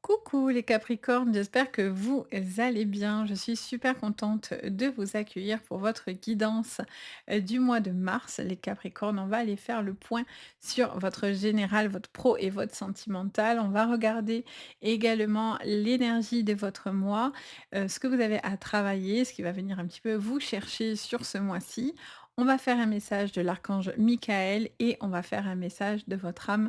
Coucou les Capricornes, j'espère que vous allez bien. Je suis super contente de vous accueillir pour votre guidance du mois de mars. Les Capricornes, on va aller faire le point sur votre général, votre pro et votre sentimental. On va regarder également l'énergie de votre mois, ce que vous avez à travailler, ce qui va venir un petit peu vous chercher sur ce mois-ci. On va faire un message de l'archange Michael et on va faire un message de votre âme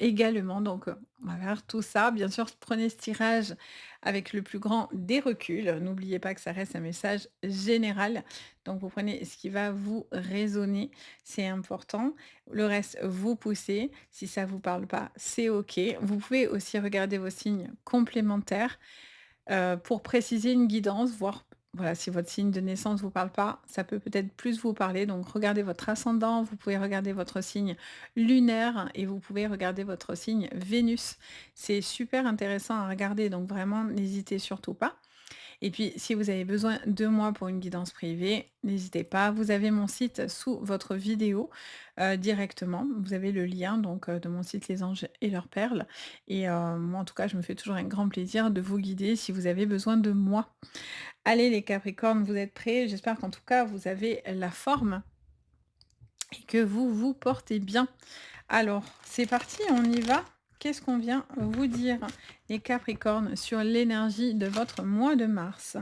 également. Donc, on va faire tout ça. Bien sûr, prenez ce tirage avec le plus grand des reculs. N'oubliez pas que ça reste un message général. Donc, vous prenez ce qui va vous résonner, c'est important. Le reste, vous poussez. Si ça ne vous parle pas, c'est OK. Vous pouvez aussi regarder vos signes complémentaires pour préciser une guidance, voir voilà, si votre signe de naissance ne vous parle pas, ça peut peut-être plus vous parler. Donc regardez votre ascendant, vous pouvez regarder votre signe lunaire et vous pouvez regarder votre signe Vénus. C'est super intéressant à regarder, donc vraiment n'hésitez surtout pas. Et puis, si vous avez besoin de moi pour une guidance privée, n'hésitez pas. Vous avez mon site sous votre vidéo directement. Vous avez le lien donc de mon site Les Anges et leurs perles. Et moi, en tout cas, je me fais toujours un grand plaisir de vous guider si vous avez besoin de moi. Allez, les Capricornes, vous êtes prêts? J'espère qu'en tout cas, vous avez la forme et que vous vous portez bien. Alors, c'est parti, on y va. Qu'est-ce qu'on vient vous dire, les Capricornes, sur l'énergie de votre mois de mars?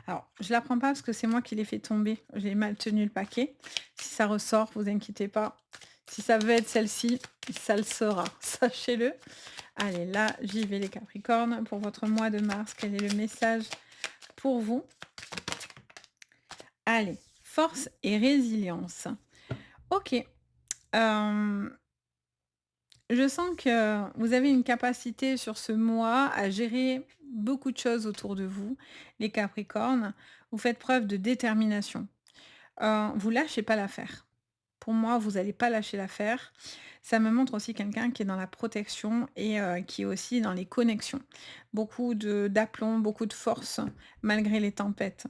Alors, je ne la prends pas parce que c'est moi qui l'ai fait tomber. J'ai mal tenu le paquet. Si ça ressort, vous inquiétez pas. Si ça veut être celle-ci, ça le sera. Sachez-le. Allez, là, j'y vais, les Capricornes. Pour votre mois de mars, quel est le message pour vous? Allez, force et résilience. Ok. Euh, Je sens que vous avez une capacité sur ce mois à gérer beaucoup de choses autour de vous, les Capricornes. Vous faites preuve de détermination. Vous lâchez pas l'affaire. Pour moi, vous n'allez pas lâcher l'affaire. Ça me montre aussi quelqu'un qui est dans la protection et qui est aussi dans les connexions. Beaucoup d'aplomb, beaucoup de force, malgré les tempêtes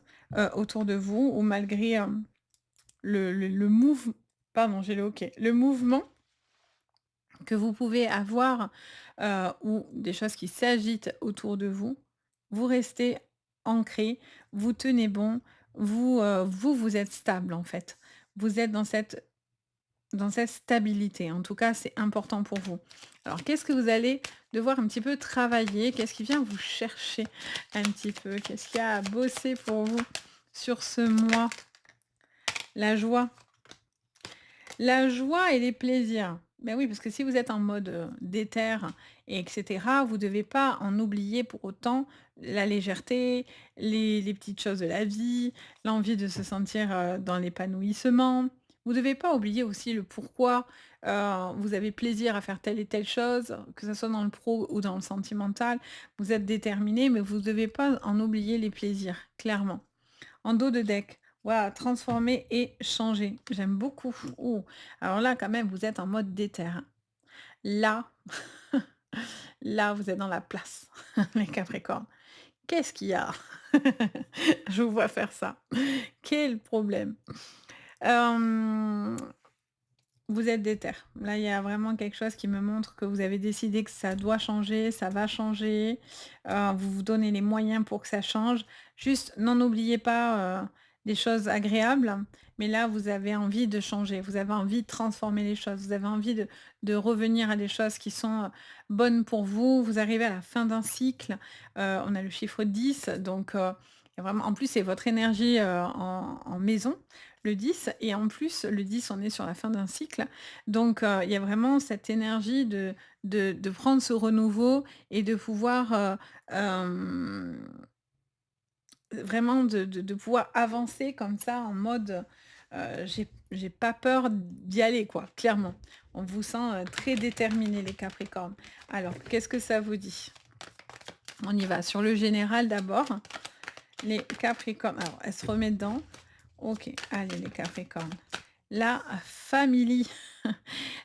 autour de vous ou malgré le mouvement. Pardon, j'ai le OK. Le mouvement que vous pouvez avoir, ou des choses qui s'agitent autour de vous, vous restez ancré, vous tenez bon, vous êtes stable en fait. Vous êtes dans cette stabilité. En tout cas, c'est important pour vous. Alors qu'est-ce que vous allez devoir un petit peu travailler? Qu'est-ce qui vient vous chercher un petit peu? Qu'est-ce qu'il y a à bosser pour vous sur ce mois? La joie. La joie et les plaisirs. Ben oui, parce que si vous êtes en mode, déter et cetera, vous devez pas en oublier pour autant la légèreté, les petites choses de la vie, l'envie de se sentir, dans l'épanouissement. Vous devez pas oublier aussi le pourquoi, vous avez plaisir à faire telle et telle chose, que ce soit dans le pro ou dans le sentimental. Vous êtes déterminé, mais vous devez pas en oublier les plaisirs, clairement. En dos de deck. Waouh, transformer et changer. J'aime beaucoup. Oh, alors là, quand même, vous êtes en mode déter, hein. Là, là, vous êtes dans la place, les Capricornes. Qu'est-ce qu'il y a? Je vous vois faire ça. Quel problème? Hem, vous êtes déter. Là, il y a vraiment quelque chose qui me montre que vous avez décidé que ça doit changer, ça va changer. Vous vous donnez les moyens pour que ça change. Juste, n'en oubliez pas, des choses agréables, mais là, vous avez envie de changer, vous avez envie de transformer les choses, vous avez envie de revenir à des choses qui sont, bonnes pour vous. Vous arrivez à la fin d'un cycle, on a le chiffre 10, donc il y a vraiment en plus, c'est votre énergie, en maison, le 10 et en plus, le 10 on est sur la fin d'un cycle, donc il y a vraiment cette énergie de prendre ce renouveau et de pouvoir, vraiment de pouvoir avancer comme ça en mode, j'ai pas peur d'y aller quoi, clairement. On vous sent, très déterminés les Capricornes. Alors qu'est-ce que ça vous dit? On y va sur le général d'abord. Les Capricornes, alors elle se remet dedans. OK, allez les Capricornes. La famille,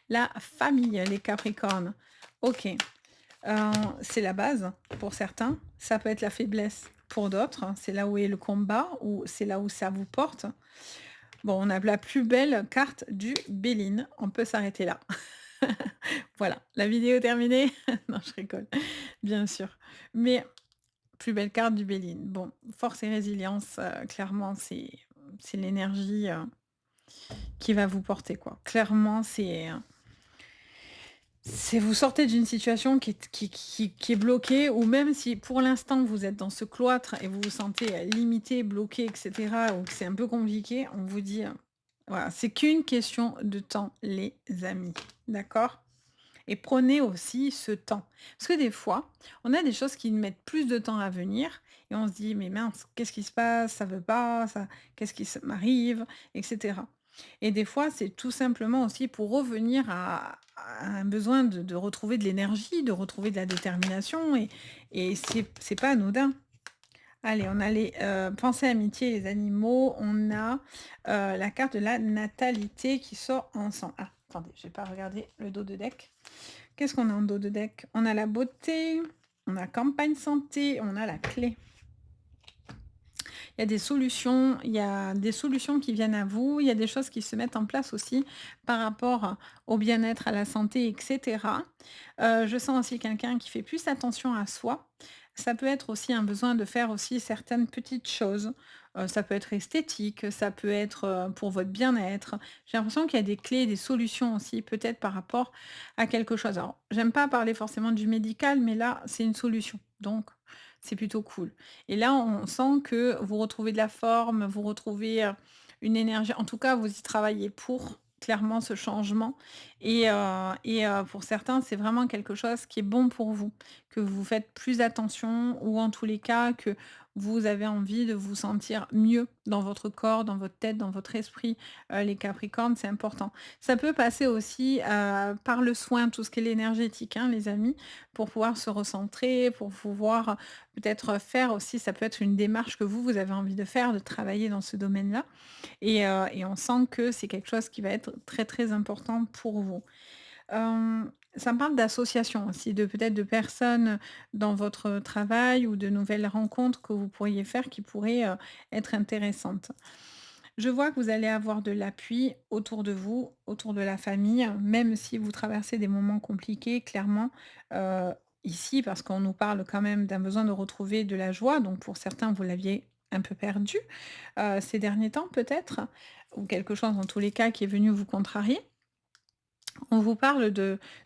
la famille, les Capricornes. OK, c'est la base pour certains, ça peut être la faiblesse pour d'autres, hein. C'est là où est le combat ou c'est là où ça vous porte. Bon, on a la plus belle carte du Béline, on peut s'arrêter là. Voilà, la vidéo est terminée. Non, je rigole. bien sûr. Mais plus belle carte du Béline. Bon, force et résilience, clairement, c'est l'énergie, qui va vous porter, quoi. Clairement, c'est vous sortez d'une situation qui est bloquée ou même si pour l'instant vous êtes dans ce cloître et vous vous sentez, limité, bloqué et cetera ou que c'est un peu compliqué, on vous dit, voilà, c'est qu'une question de temps les amis, d'accord? Et prenez aussi ce temps. Parce que des fois, on a des choses qui mettent plus de temps à venir et on se dit: «Mais mince, qu'est-ce qui se passe? Ça veut pas, ça qu'est-ce qui m'arrive?» et cetera. Et des fois, c'est tout simplement aussi pour revenir à un besoin de retrouver de l'énergie, de retrouver de la détermination et c'est pas anodin. Allez, on a les, pensées, amitié, les animaux, on a, la carte de la natalité qui sort ensemble. Ah, attendez, j'ai pas regardé le dos de deck. Qu'est-ce qu'on a en dos de deck? On a la beauté, on a campagne santé, on a la clé. Il y a des solutions qui viennent à vous, il y a des choses qui se mettent en place aussi par rapport au bien-être, à la santé, et cetera. Je sens aussi quelqu'un qui fait plus attention à soi. Ça peut être aussi un besoin de faire aussi certaines petites choses. Ça peut être esthétique, ça peut être, pour votre bien-être. J'ai l'impression qu'il y a des clés, des solutions aussi peut-être par rapport à quelque chose. Alors, j'aime pas parler forcément du médical, mais là, c'est une solution, donc c'est plutôt cool. Et là, on sent que vous retrouvez de la forme, vous retrouvez, une énergie en tout cas, vous y travaillez pour, clairement, ce changement pour certains, c'est vraiment quelque chose qui est bon pour vous, que vous faites plus attention ou en tous les cas que vous avez envie de vous sentir mieux dans votre corps, dans votre tête, dans votre esprit, les capricornes, c'est important. Ça peut passer aussi, par le soin, tout ce qui est l'énergétique, hein, les amis, pour pouvoir se recentrer, pour pouvoir peut-être faire aussi ça peut être une démarche que vous avez envie de faire, de travailler dans ce domaine-là et on sent que c'est quelque chose qui va être très, très important pour vous. Ça me parle d'associations aussi, de peut-être de personnes dans votre travail ou de nouvelles rencontres que vous pourriez faire qui pourraient, être intéressantes. Je vois que vous allez avoir de l'appui autour de vous, autour de la famille, même si vous traversez des moments compliqués, clairement, heu, ici, parce qu'on nous parle quand même d'un besoin de retrouver de la joie, donc pour certains, vous l'aviez un peu perdu, ces derniers temps peut-être? Ou quelque chose en tous les cas qui est venu vous contrarier? On vous parle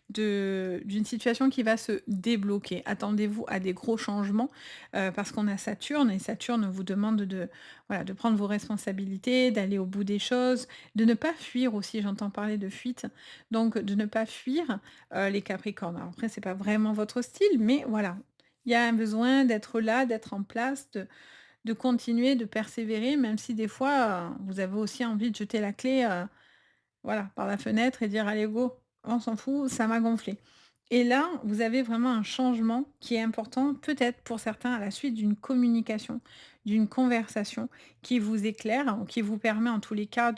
d'une situation qui va se débloquer. Attendez-vous à des gros changements, parce qu'on a Saturne et Saturne vous demande de, voilà, de prendre vos responsabilités, d'aller au bout des choses, de ne pas fuir aussi, j'entends parler de fuite, donc de ne pas fuir, les Capricornes. Alors après, c'est pas vraiment votre style, mais voilà, il y a un besoin d'être là, d'être en place, de continuer, de persévérer, même si des fois, vous avez aussi envie de jeter la clé, voilà, par la fenêtre et dire: «Allez go, on s'en fout, ça m'a gonflé». Et là, vous avez vraiment un changement qui est important, peut-être pour certains à la suite d'une communication, d'une conversation qui vous éclaire, hein, qui vous permet en tous les cas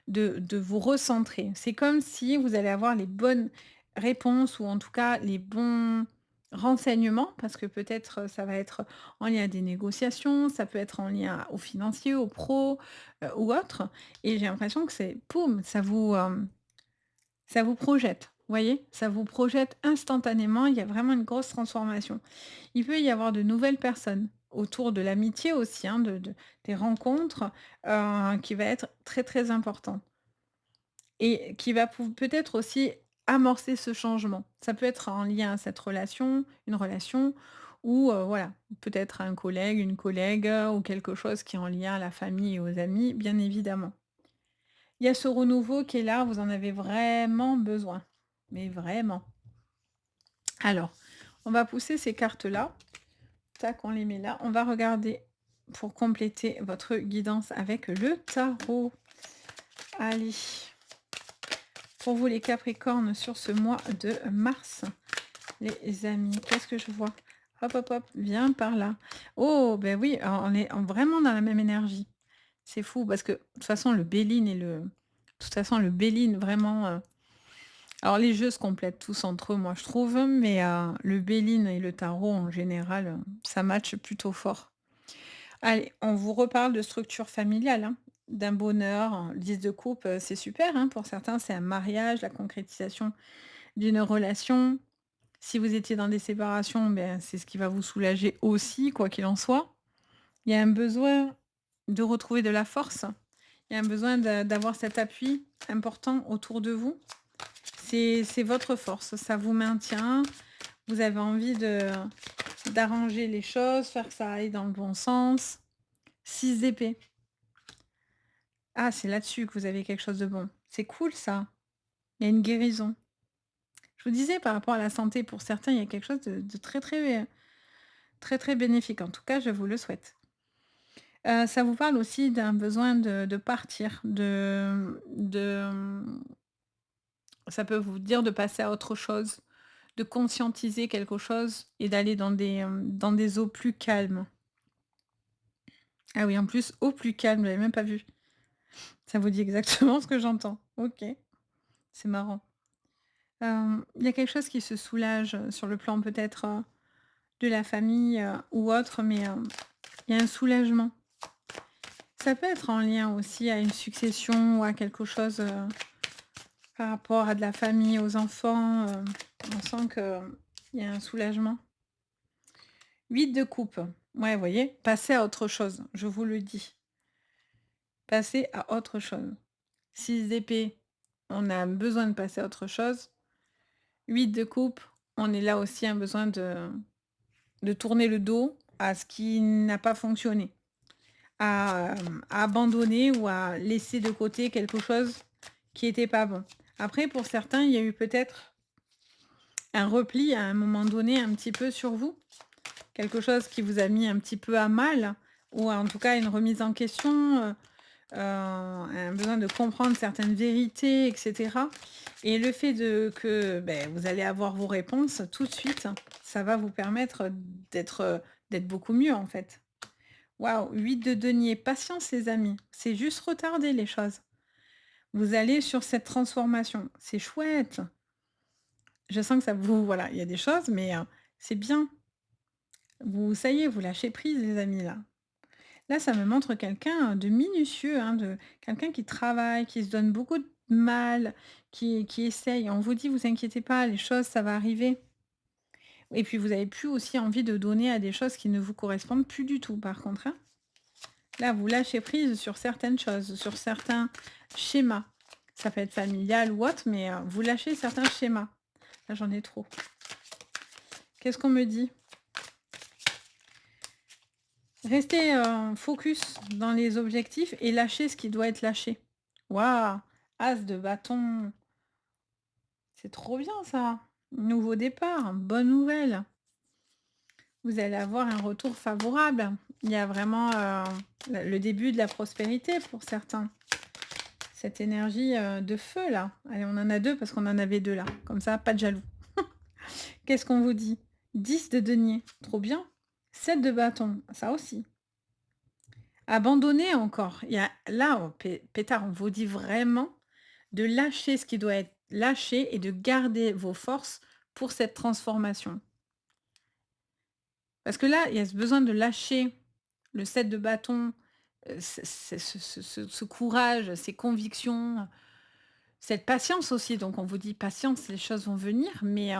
de vous recentrer. C'est comme si vous allez avoir les bonnes réponses ou en tout cas les bons renseignements, parce que peut-être, ça va être en lien à des négociations, ça peut être en lien au financier, au pro, ou autre et j'ai l'impression que c'est poum, ça vous projette, vous voyez? Ça vous projette instantanément, il y a vraiment une grosse transformation. Il peut y avoir de nouvelles personnes autour de l'amitié aussi, hein, des rencontres, qui va être très, très important et qui va peut-être aussi amorcer ce changement. Ça peut être en lien à cette relation, une relation ou voilà, peut-être un collègue, une collègue, ou quelque chose qui est en lien à la famille et aux amis, bien évidemment. Il y a ce renouveau qui est là, vous en avez vraiment besoin, mais vraiment. Alors, on va pousser ces cartes-là. Tac, on les met là. On va regarder pour compléter votre guidance avec le tarot. Allez, pour vous les Capricornes sur ce mois de mars, les amis, qu'est-ce que je vois? Hop, hop, hop, viens par là. Oh, ben oui, on est vraiment dans la même énergie. C'est fou parce que de toute façon, le Béline et le... De toute façon, le Béline, vraiment, alors les jeux se complètent tous entre eux, moi je trouve, mais le Béline et le tarot en général, ça match plutôt fort. Allez, on vous reparle de structure familiale, hein, d'un bonheur, 10 de coupe, c'est super, hein, pour certains, c'est un mariage, la concrétisation d'une relation. Si vous étiez dans des séparations, ben, c'est ce qui va vous soulager aussi, quoi qu'il en soit. Il y a un besoin de retrouver de la force. Il y a un besoin d'avoir cet appui important autour de vous. C'est votre force, ça vous maintient. Vous avez envie d'arranger les choses, faire que ça aille dans le bon sens. 6 d'épée. Ah, c'est là-dessus que vous avez quelque chose de bon. C'est cool ça. Il y a une guérison. Je vous disais par rapport à la santé, pour certains, il y a quelque chose de très, très, très, très bénéfique. En tout cas, je vous le souhaite. Ça vous parle aussi d'un besoin de partir, ça peut vous dire de passer à autre chose, de conscientiser quelque chose et d'aller dans des eaux plus calmes. Ah oui, en plus, eau plus calme, j'avais même pas vu. Ça vous dit exactement ce que j'entends. OK, c'est marrant. Il y a quelque chose qui se soulage, sur le plan peut-être, de la famille, ou autre, mais, il y a un soulagement. Ça peut être en lien aussi à une succession ou à quelque chose, par rapport à de la famille, aux enfants, on sent qu'il y a un soulagement. 8 de coupe. Ouais, vous voyez? Passer à autre chose, je vous le dis. Passer à autre chose. 6 d'épée, on a besoin de passer à autre chose. 8 de coupe, on est là aussi un besoin de tourner le dos à ce qui n'a pas fonctionné, à abandonner ou à laisser de côté quelque chose qui était pas bon. Après, pour certains, il y a eu peut-être un repli à un moment donné un petit peu sur vous, quelque chose qui vous a mis un petit peu à mal ou en tout cas une remise en question, un besoin de comprendre certaines vérités et cetera et le fait que vous allez avoir vos réponses tout de suite, ça va vous permettre d'être beaucoup mieux, en fait. Waouh, 8 de denier, patience les amis, c'est juste retarder les choses. Vous allez sur cette transformation, c'est chouette. Je sens que ça vous voilà, il y a des choses, mais c'est bien. Ça y est, vous lâchez prise les amis là. Là, ça me montre quelqu'un de minutieux, hein, de quelqu'un qui travaille, qui se donne beaucoup de mal, qui essaye. On vous dit: «Vous inquiétez pas, les choses, ça va arriver» et puis vous avez plus aussi envie de donner à des choses qui ne vous correspondent plus du tout par contre, hein. Là, vous lâchez prise sur certaines choses, sur certains schémas. Ça peut être familial ou autre, mais vous lâchez certains schémas. Là, j'en ai trop. Qu'est-ce qu'on me dit? Restez, focus dans les objectifs et lâchez ce qui doit être lâché. Waouh! As de bâton, c'est trop bien ça! Nouveau départ, bonne nouvelle. Vous allez avoir un retour favorable. Il y a vraiment, le début de la prospérité pour certains. Cette énergie, de feu là. Allez, on en a 2 parce qu'on en avait 2 là. Comme ça, pas de jaloux. Qu'est-ce qu'on vous dit? 10 de denier, trop bien. 7 de bâton, ça aussi. Abandonner encore. Il y a là, pétard, on vous dit vraiment de lâcher ce qui doit être lâché et de garder vos forces pour cette transformation. Parce que là, il y a ce besoin de lâcher le 7 de bâton, ce courage, ces convictions, cette patience aussi. Donc on vous dit: «Patience, les choses vont venir», mais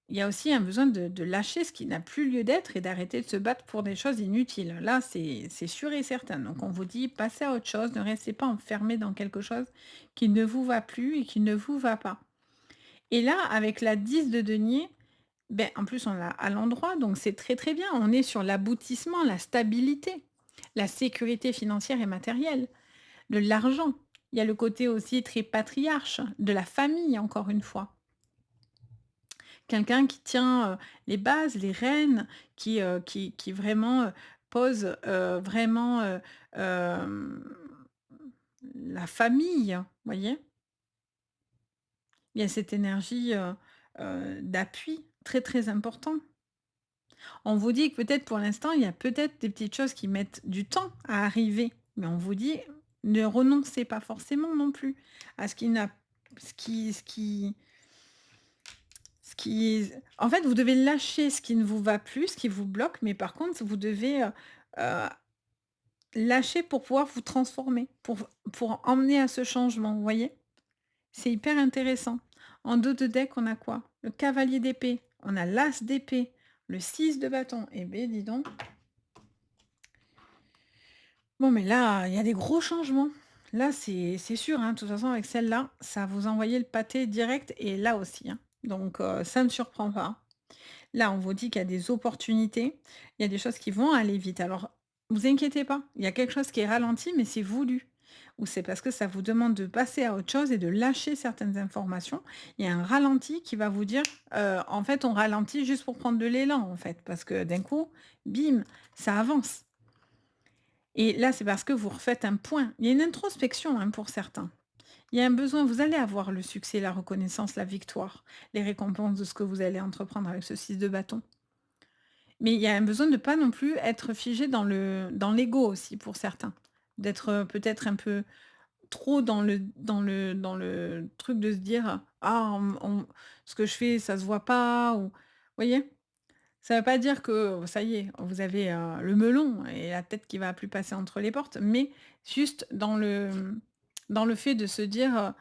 il y a aussi un besoin de lâcher ce qui n'a plus lieu d'être et d'arrêter de se battre pour des choses inutiles. Là, c'est sûr et certain. Donc on vous dit: «Passez à autre chose, ne restez pas enfermé dans quelque chose qui ne vous va plus et qui ne vous va pas». Et là, avec la 10 de denier, ben en plus, on l'a à l'endroit, donc c'est très, très bien. On est sur l'aboutissement, la stabilité, la sécurité financière et matérielle, de l'argent. Il y a le côté aussi très patriarche, de la famille, encore une fois. Quelqu'un qui tient, les bases, les rênes, qui vraiment, pose, vraiment, la famille, vous voyez? Il y a cette énergie, d'appui très, très important. On vous dit que peut-être pour l'instant, il y a peut-être des petites choses qui mettent du temps à arriver, mais on vous dit: «Ne renoncez pas forcément non plus à ce qui n'a ce qui en fait, vous devez lâcher ce qui ne vous va plus, ce qui vous bloque, mais par contre, vous devez, heu, lâcher pour pouvoir vous transformer, pour emmener à ce changement, vous voyez? C'est hyper intéressant. En dos de deck, on a quoi? Le cavalier d'épée. on a l'as d'épée, le 6 de bâton. Eh beh, dis donc. Bon, mais là, il y a des gros changements. Là, c'est sûr, hein, de toute façon, avec celle-là, ça va vous envoyer le pâté direct et là aussi, hein. Donc, ça ne me surprend pas. Là, on vous dit qu'il y a des opportunités, il y a des choses qui vont aller vite. Alors, vous inquiétez pas, il y a quelque chose qui est ralenti, mais c'est voulu. Ou c'est parce que ça vous demande de passer à autre chose et de lâcher certaines informations. Il y a un ralenti qui va vous dire, en fait, on ralentit juste pour prendre de l'élan, en fait, parce que d'un coup, bim, ça avance. Et là, c'est parce que vous refaites un point. Il y a une introspection, hein, pour certains. Il y a un besoin, vous allez avoir le succès, la reconnaissance, la victoire, les récompenses de ce que vous allez entreprendre avec ce 6 de bâton. Mais il y a un besoin de pas non plus être figé dans l'ego aussi pour certains. D'être, peut-être un peu trop dans le truc de se dire: «Ah ce que je fais, ça se voit pas» ou vous voyez? Ça veut pas dire que ça y est, vous avez, le melon et la tête qui va plus passer entre les portes, mais juste dans le fait de se dire,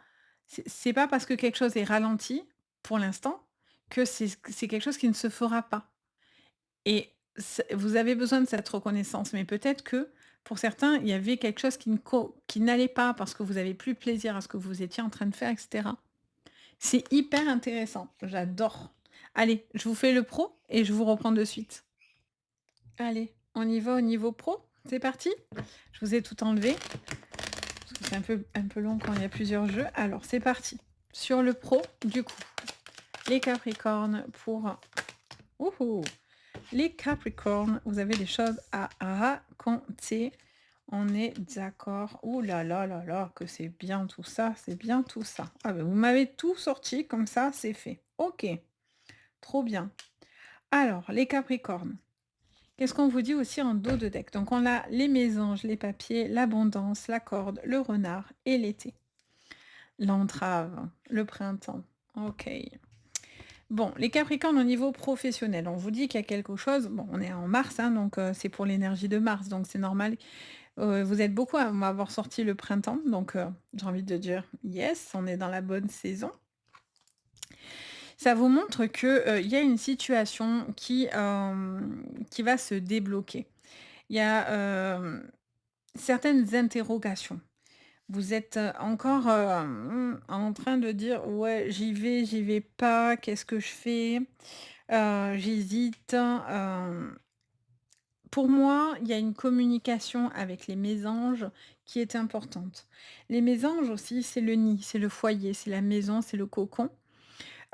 c'est pas parce que quelque chose est ralenti, pour l'instant, que c'est quelque chose qui ne se fera pas. Et vous avez besoin de cette reconnaissance, mais peut-être que pour certains, il y avait quelque chose qui n'allait pas parce que vous avez plus plaisir à ce que vous étiez en train de faire, et cetera. C'est hyper intéressant, j'adore. Allez, je vous fais le pro et je vous reprends de suite. Allez, on y va au niveau pro? C'est parti? Je vous ai tout enlevé, parce que c'est un peu long quand il y a plusieurs jeux. Alors c'est parti. Sur le pro, du coup, les Capricornes pour ouhou! Les Capricornes, vous avez des choses à raconter. On est d'accord. Ouh là là là là, que c'est bien tout ça, c'est bien tout ça. Ah ben vous m'avez tout sorti comme ça, c'est fait. OK, trop bien. Alors, les Capricornes, qu'est-ce qu'on vous dit aussi en dos de deck? Donc on a les mésanges, les papiers, l'abondance, la corde, le renard et l'été. L'entrave, le printemps. OK. Bon, les Capricornes au niveau professionnel, on vous dit qu'il y a quelque chose, bon, on est en mars, hein, donc c'est pour l'énergie de Mars, donc c'est normal. Vous êtes beaucoup à m'avoir sorti le printemps, donc j'ai envie de dire yes, on est dans la bonne saison. Ça vous montre que, il y a une situation qui va se débloquer. Il y a, certaines interrogations. Vous êtes, encore, en train de dire: «Ouais, j'y vais pas, qu'est-ce que je fais?» J'hésite, pour moi, il y a une communication avec les mésanges qui est importante. Les mésanges aussi, c'est le nid, c'est le foyer, c'est la maison, c'est le cocon.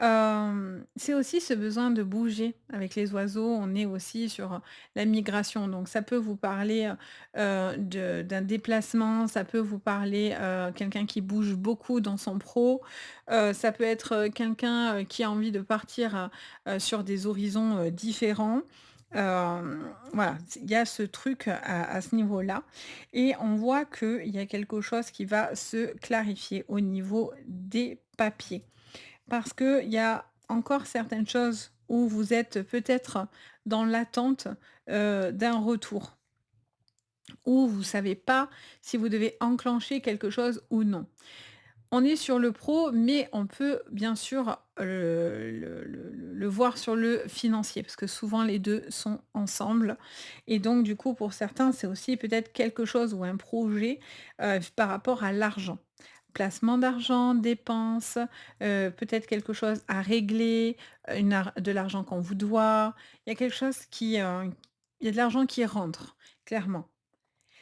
C'est aussi ce besoin de bouger. Avec les oiseaux, on est aussi sur la migration, donc ça peut vous parler, d'un déplacement, ça peut vous parler, quelqu'un qui bouge beaucoup dans son pro, ça peut être, quelqu'un, qui a envie de partir, sur des horizons, différents. Voilà, il y a ce truc à ce niveau-là et on voit qu'il y a quelque chose qui va se clarifier au niveau des papiers. Parce qu'il y a encore certaines choses où vous êtes peut-être dans l'attente, d'un retour, où vous ne savez pas si vous devez enclencher quelque chose ou non. On est sur le pro, mais on peut bien sûr le voir sur le financier, parce que souvent les 2 sont ensemble et donc du coup, pour certains, c'est aussi peut-être quelque chose ou un projet, par rapport à l'argent. Placement d'argent, dépenses, peut-être quelque chose à régler, de l'argent qu'on vous doit. Il y a quelque chose il y a de l'argent qui rentre, clairement.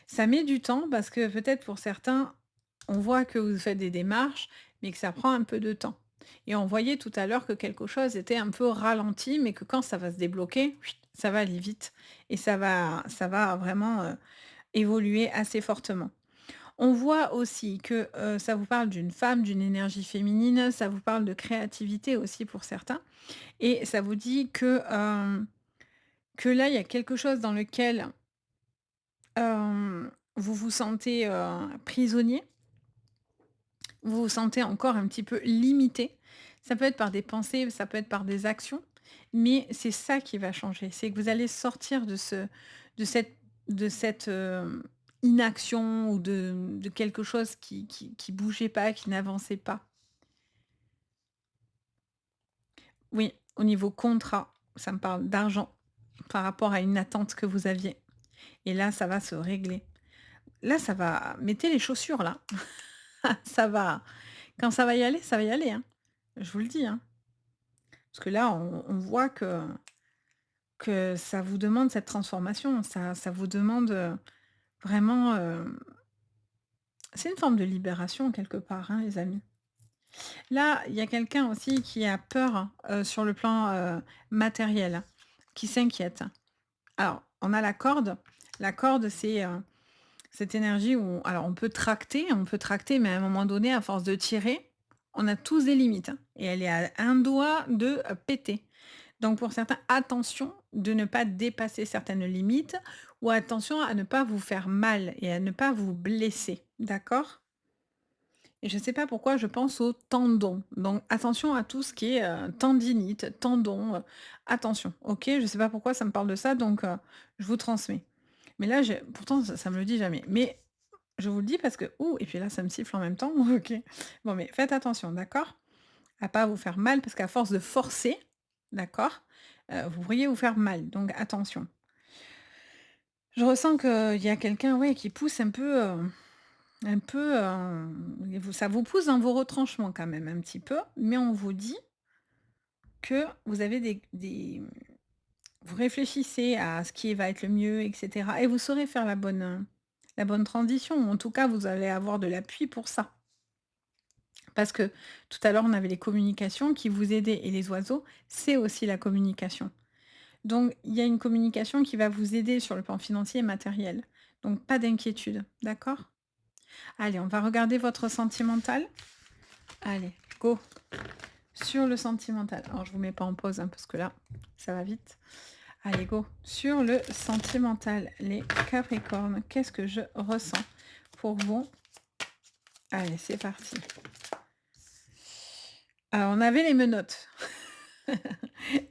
Ça met du temps parce que peut-être pour certains, on voit que vous faites des démarches, mais que ça prend un peu de temps. Et on voyait tout à l'heure que quelque chose était un peu ralenti, mais que quand ça va se débloquer, ça va aller vite et ça va vraiment, évoluer assez fortement. On voit aussi que, ça vous parle d'une femme, d'une énergie féminine, ça vous parle de créativité aussi pour certains et ça vous dit que là, il y a quelque chose dans lequel, vous vous sentez, prisonnier. Vous vous sentez encore un petit peu limité. Ça peut être par des pensées, ça peut être par des actions, mais c'est ça qui va changer. C'est que vous allez sortir de cette inaction ou de quelque chose qui bougeait pas, qui n'avançait pas. Oui, au niveau contrat, ça me parle d'argent par rapport à une attente que vous aviez et là, ça va se régler. Là, ça va mettez les chaussures là. Ça va quand ça va y aller, hein. Je vous le dis, hein. Parce que là, on voit que ça vous demande cette transformation, ça vous demande, vraiment, c'est une forme de libération quelque part, hein, les amis. Là, il y a quelqu'un aussi qui a peur, sur le plan, matériel, qui s'inquiète. Alors, on a la corde. La corde, c'est, cette énergie où alors on peut tracter, mais à un moment donné, à force de tirer, on a tous des limites, hein, et elle est à un doigt de, péter. Donc pour certains, attention de ne pas dépasser certaines limites ou attention à ne pas vous faire mal et à ne pas vous blesser, d'accord? Et je ne sais pas pourquoi je pense aux tendons. Donc attention à tout ce qui est, tendinite, tendons, attention, OK? Je ne sais pas pourquoi ça me parle de ça, donc je vous transmets. Mais là, j'ai pourtant ça me le dit jamais. Mais je vous le dis parce que ouh et puis là, ça me siffle en même temps, OK. Bon, mais faites attention, d'accord? À pas vous faire mal parce qu'à force de forcer, d'accord, vous pourriez vous faire mal, donc attention. Je ressens qu'il y a quelqu'un, ouais, qui pousse un peu, et vous ça vous pousse dans vos retranchements quand même un petit peu, mais on vous dit que vous avez vous réfléchissez à ce qui va être le mieux et cetera et vous saurez faire la bonne transition. En tout cas, vous allez avoir de l'appui pour ça. Parce que tout à l'heure, on avait les communications qui vous aidaient et les oiseaux, c'est aussi la communication. Donc il y a une communication qui va vous aider sur le plan financier et matériel. Donc pas d'inquiétude, d'accord? Allez, on va regarder votre sentimental. Allez, go. Sur le sentimental. Alors je vous mets pas en pause, hein, parce que là, ça va vite. Allez, go. Sur le sentimental, les Capricornes, qu'est-ce que je ressens pour vous? Allez, c'est parti. Alors, on avait les menottes.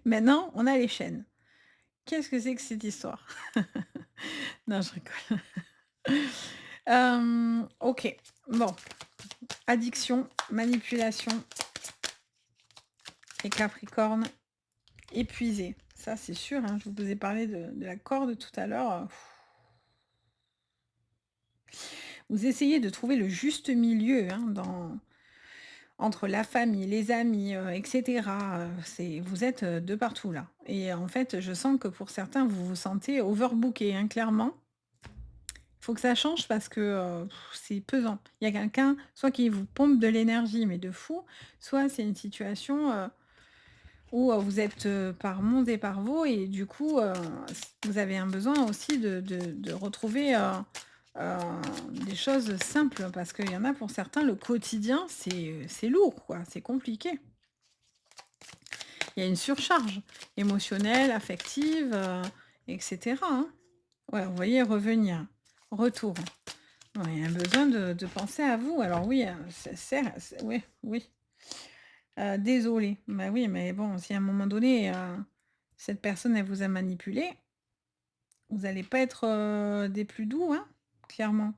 Maintenant, on a les chaînes. Qu'est-ce que c'est que cette histoire? Non, je rigole. OK. Bon, addiction, manipulation et Capricorne, épuisé. Ça, c'est sûr, hein, je vous ai parlé de la corde tout à l'heure. Vous essayez de trouver le juste milieu, hein, entre la famille, les amis, et cetera, vous êtes, de partout là et en fait, je sens que pour certains, vous vous sentez overbooké, hein, clairement. Faut que ça change parce que, c'est pesant. Il y a quelqu'un, soit qui vous pompe de l'énergie, mais de fou, soit c'est une situation, où, vous êtes, par monts et par veaux et du coup, vous avez un besoin aussi de retrouver, heu, des choses simples parce qu'il y en a pour certains, le quotidien, c'est lourd quoi, c'est compliqué. Il y a une surcharge émotionnelle, affective, et cetera, hein. Ouais, vous voyez revenir, retour. Ouais, il y a un besoin de penser à vous. Alors oui, c'est oui, oui. Désolée. Bah oui, mais bon, si à un moment donné, cette personne, elle vous a manipulé, vous allez pas être, des plus doux, hein, clairement.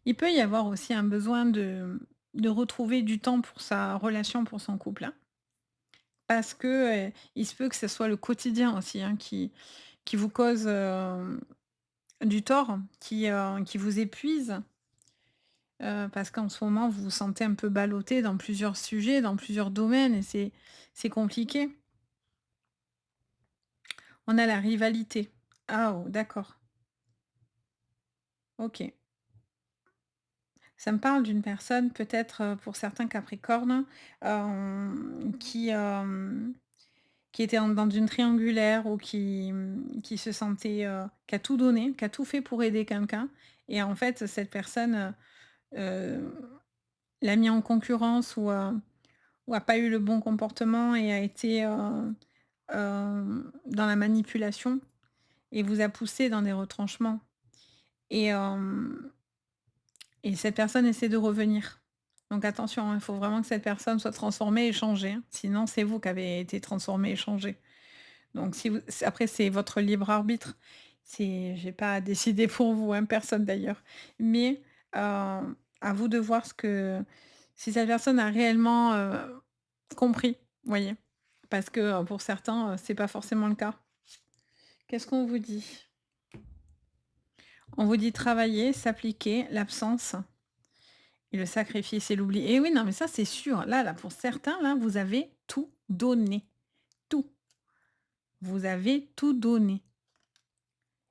Il peut y avoir aussi un besoin de retrouver du temps pour sa relation, pour son couple, hein, parce que, il se peut que ce soit le quotidien aussi, hein, qui vous cause, du tort, qui vous épuise. Parce qu'en ce moment, vous vous sentez un peu ballotté dans plusieurs sujets, dans plusieurs domaines et c'est compliqué. On a la rivalité. Ah oh, d'accord. OK. Ça me parle d'une personne peut-être, pour certains capricornes, qui était dans une triangulaire ou qui se sentait, qui a tout donné, qui a tout fait pour aider quelqu'un et en fait, cette personne, l'a mis en concurrence ou a pas eu le bon comportement et a été, dans la manipulation et vous a poussé dans des retranchements et cette personne essaie de revenir. Donc attention, hein, il faut vraiment que cette personne soit transformée et changée, hein, sinon c'est vous qui avez été transformé et changé. Donc si vous après c'est votre libre arbitre, j'ai pas à décider pour vous, hein, personne d'ailleurs. Mais, à vous de voir ce que si cette personne a réellement, compris, vous voyez? Parce que, pour certains, c'est pas forcément le cas. Qu'est-ce qu'on vous dit? On vous dit travailler, s'appliquer, l'absence et le sacrifice et l'oubli. Et oui, non, mais ça, c'est sûr. Là, pour certains, là, vous avez tout donné. Tout. Vous avez tout donné.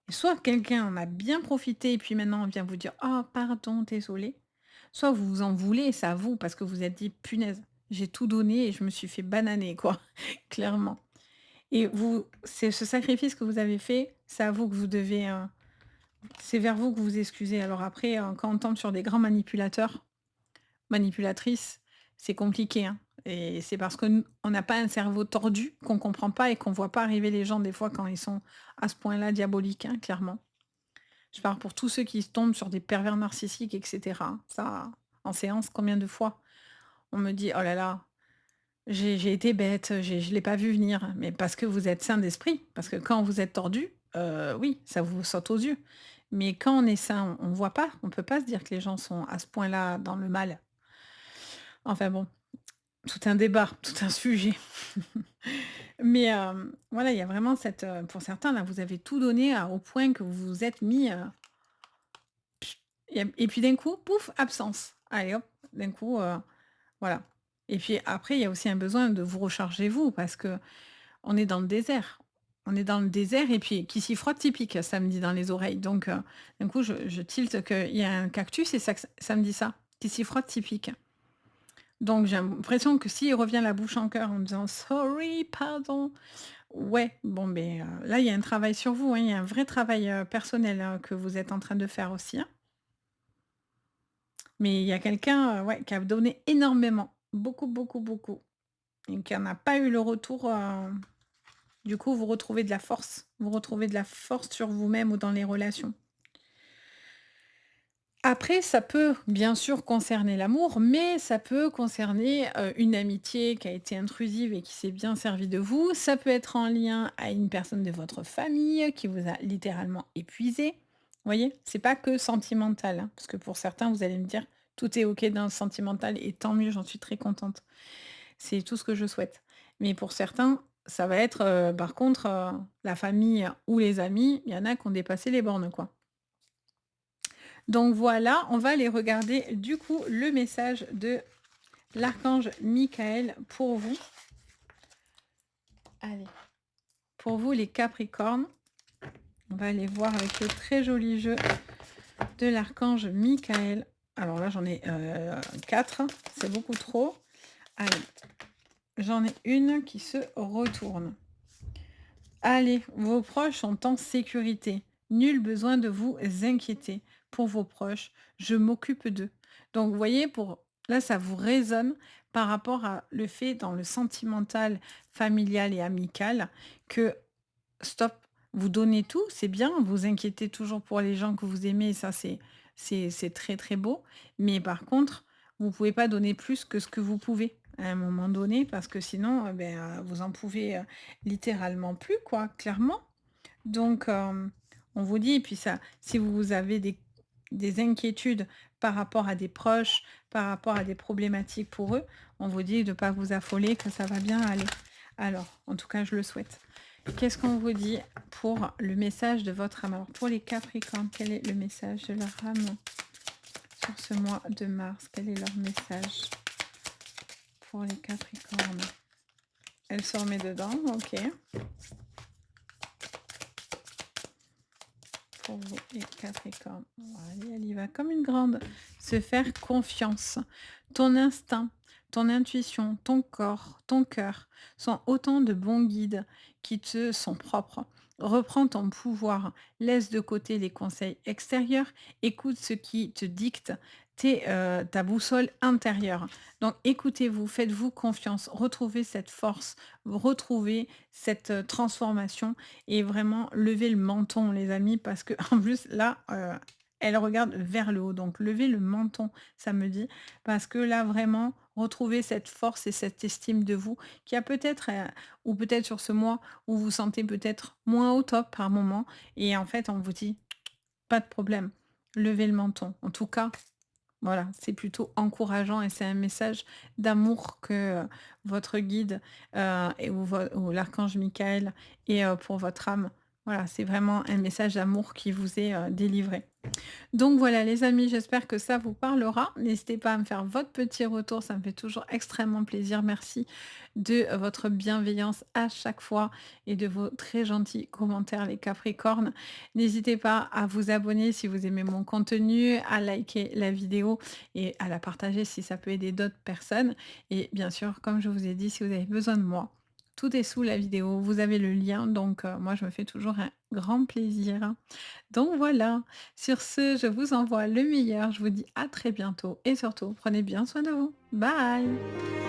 Soit quelqu'un en a bien profité et puis maintenant on vient vous dire: «Oh pardon, désolé». Soit vous vous en voulez, c'est à vous parce que vous êtes dit: «Punaise, j'ai tout donné et je me suis fait bananer quoi», clairement. Et vous c'est ce sacrifice que vous avez fait, c'est à vous que vous devez, c'est vers vous que vous vous excusez. Alors après, quand on tombe sur des grands manipulateurs, manipulatrices, c'est compliqué, hein, et c'est parce que n on n'a pas un cerveau tordu qu'on comprend pas et qu'on voit pas arriver les gens des fois quand ils sont à ce point-là diaboliques, hein, clairement. Je parle pour tous ceux qui tombent sur des pervers narcissiques et cetera, hein. Ça, en séance, combien de fois on me dit: «Oh là là, j'ai été bête, je l'ai pas vu venir». Mais parce que vous êtes sain d'esprit, parce que quand vous êtes tordu, oui, ça vous saute aux yeux. Mais quand on est sain, on voit pas, on peut pas se dire que les gens sont à ce point-là dans le mal. Enfin bon, tout un débat, tout un sujet. Mais voilà, il y a vraiment cette, pour certains là, vous avez tout donné au point que vous vous êtes mis, et puis d'un coup, pouf, absence. Allez hop, d'un coup, voilà. Et puis après, il y a aussi un besoin de vous recharger vous, parce que on est dans le désert. On est dans le désert et puis qui s'y frotte typique, ça me dit dans les oreilles. Donc d'un coup, je tilte qu'il y a un cactus et ça me dit ça, qui s'y frotte typique. Donc j'ai l'impression que s'il revient la bouche en cœur en me disant: «Sorry, pardon», ouais, bon, ben là, il y a un travail sur vous, hein, il y a un vrai travail, personnel, que vous êtes en train de faire aussi, hein. Mais il y a quelqu'un, ouais, qui a donné énormément, beaucoup, beaucoup, beaucoup et qui en a pas eu le retour, du coup, vous retrouvez de la force. Vous retrouvez de la force sur vous-même ou dans les relations. Après, ça peut bien sûr concerner l'amour, mais ça peut concerner, une amitié qui a été intrusive et qui s'est bien servie de vous. Ça peut être en lien à une personne de votre famille qui vous a littéralement épuisé. Vous voyez? C'est pas que sentimental, hein, parce que pour certains, vous allez me dire: «Tout est OK dans le sentimental» et tant mieux, j'en suis très contente. C'est tout ce que je souhaite. Mais pour certains, ça va être, par contre, la famille ou les amis, il y en a qui ont dépassé les bornes, quoi. Donc voilà, on va aller regarder du coup le message de l'archange Michael pour vous. Allez, pour vous les Capricornes, on va aller voir avec le très joli jeu de l'archange Michael. Alors là, j'en ai 4, c'est beaucoup trop. Allez, j'en ai une qui se retourne. Allez, vos proches sont en sécurité. Nul besoin de vous inquiéter. Pour vos proches, je m'occupe d'eux. Donc, vous voyez, pour là, ça vous résonne par rapport à le fait dans le sentimental, familial et amical que stop, vous donnez tout, c'est bien, vous inquiétez toujours pour les gens que vous aimez, ça c'est très très beau. Mais par contre, vous pouvez pas donner plus que ce que vous pouvez à un moment donné, parce que sinon, vous en pouvez littéralement plus, quoi, clairement. Donc, on vous dit, et puis ça, si vous avez des inquiétudes par rapport à des proches, par rapport à des problématiques pour eux, on vous dit de ne pas vous affoler, que ça va bien aller. Alors, en tout cas, je le souhaite. Qu'est-ce qu'on vous dit pour le message de votre âme? Alors, pour les Capricornes, quel est le message de leur âme sur ce mois de mars? Quel est leur message pour les Capricornes? Elle se remet dedans, ok. Pour vous, les Capricornes. Allez, elle y va comme une grande. Se faire confiance. Ton instinct, ton intuition, ton corps, ton cœur sont autant de bons guides qui te sont propres. Reprends ton pouvoir, laisse de côté les conseils extérieurs, écoute ce qui te dicte ta boussole intérieure. Donc écoutez-vous, faites-vous confiance, retrouvez cette force, retrouvez cette transformation et vraiment levez le menton les amis, parce que en plus là, elle regarde vers le haut, donc levez le menton, ça me dit, parce que là vraiment, retrouvez cette force et cette estime de vous qui a peut-être, ou peut-être sur ce mois où vous vous sentez peut-être moins au top par moment, et en fait on vous dit: «Pas de problème, levez le menton». En tout cas, Voilà, c'est plutôt encourageant et c'est un message d'amour que, votre guide, et ou l'archange Michael et pour votre âme. Voilà, c'est vraiment un message d'amour qui vous est, délivré. Donc voilà les amis, j'espère que ça vous parlera. N'hésitez pas à me faire votre petit retour, ça me fait toujours extrêmement plaisir. Merci de votre bienveillance à chaque fois et de vos très gentils commentaires les Capricornes. N'hésitez pas à vous abonner si vous aimez mon contenu, à liker la vidéo et à la partager si ça peut aider d'autres personnes. Et bien sûr, comme je vous ai dit, si vous avez besoin de moi, tout est sous la vidéo, vous avez le lien, donc moi je me fais toujours un grand plaisir. Donc voilà, sur ce, je vous envoie le meilleur, je vous dis à très bientôt et surtout, prenez bien soin de vous. Bye!